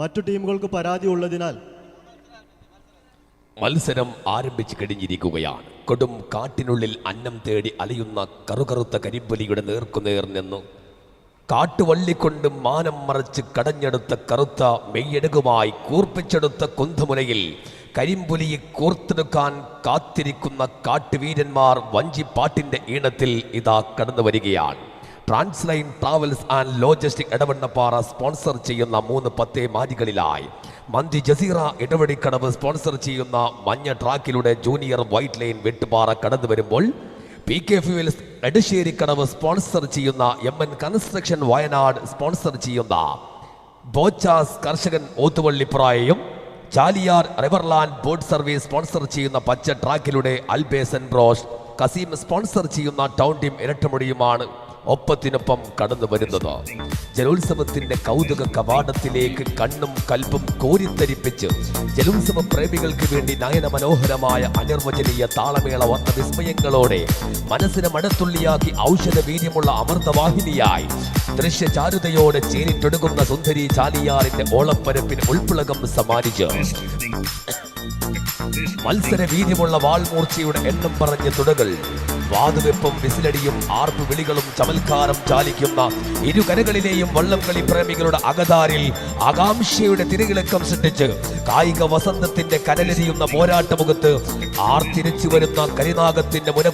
മറ്റു ടീമുകൾക്ക് പരാതി ഉള്ളതിനാൽ മത്സരം ആരംഭിച്ചു കഴിഞ്ഞിരിക്കുകയാണ്. കൊടും കാട്ടിനുള്ളിൽ അന്നം തേടി അലയുന്ന കറുകറുത്ത കരിമ്പുലിയുടെ നേർക്കുനേർ നിന്നു കാട്ടുവള്ളിക്കൊണ്ട് മാനം മറച്ച് കടഞ്ഞെടുത്ത കറുത്ത മെയ്യടുകുമായി കൂർപ്പിച്ചെടുത്ത കുന്തമുനയിൽ കരിമ്പുലിയെ കോർത്തെടുക്കാൻ കാത്തിരിക്കുന്ന കാട്ടുവീരന്മാർ വഞ്ചിപ്പാട്ടിന്റെ ഈണത്തിൽ ഇതാ കടന്നു വരികയാണ്. Transline Travels and Logistic Edavannappara sponsor ചെയ്യുന്ന 3 മാരികളിലായി മന്തി ജസീറ ഇടവഴിക്കടവ് സ്പോൺസർ ചെയ്യുന്ന മഞ്ഞ ട്രാക്കിലൂടെ ജൂനിയർ വൈറ്റ് ലൈൻ വെട്ടുപാറ കടന്നു വരുമ്പോൾ PK ഫ്യൂവൽസ് എടശ്ശേരിക്കടവ് സ്പോൺസർ ചെയ്യുന്ന MN കൺസ്ട്രക്ഷൻ വയനാട് സ്പോൺസർ ചെയ്യുന്ന ബോച്ചാസ് കർഷകൻ ഓത്തുവള്ളിപ്രായയും Chaliyar Riverland boat service sponsor ചെയ്യുന്ന പച്ച ട്രാക്കിലൂടെ അൽബേസൻ ബ്രോഷ് കസീം സ്പോൺസർ ചെയ്യുന്ന ടൗൺ ടീം ഇരട്ടമുടിയുമാണ് ഒപ്പത്തിനൊപ്പം കടന്നു വരുന്നത്. ജലോത്സവത്തിന്റെ കൗതുക കവാടത്തിലേക്ക് കണ്ണും കൽപ്പും കോരിത്തരിപ്പിച്ച് ജലോത്സവ പ്രേമികൾക്ക് വേണ്ടി നയന മനോഹരമായ അനിർവചനീയ താളമേള വന്ന വിസ്മയങ്ങളോടെ മനസ്സിനെ മടത്തുള്ളിയാക്കി ഔഷധ വീര്യമുള്ള അമൃതവാഹിനിയായി ദൃശ്യചാരുതയോടെ ചേരിട്ടൊടുക്കുന്ന സുന്ദരി ചാലിയാറിന്റെ ഓളപ്പരപ്പിന് ഉൾപ്പുളകം സമ്മാനിച്ച് മത്സര വീര്യമുള്ള വാൾമൂർച്ചയുടെ എണ്ണം പറഞ്ഞ തുടകൾ വാതുവെപ്പും വിസിലടിയും ആർപ്പു വിളികളും ചമൽക്കാരം ചാലിക്കുന്ന ഇരുകരകളിലെയും വള്ളംകളി പ്രേമികളുടെ അകതാരിൽ ആകാംക്ഷയുടെ തിരകിളക്കം സൃഷ്ടിച്ച് കായിക വസന്തത്തിന്റെ കനലെരിയുന്ന പോരാട്ടമുഖത്ത് ആർത്തിരിച്ചു വരുന്ന കരിനാഗത്തിന്റെ മുന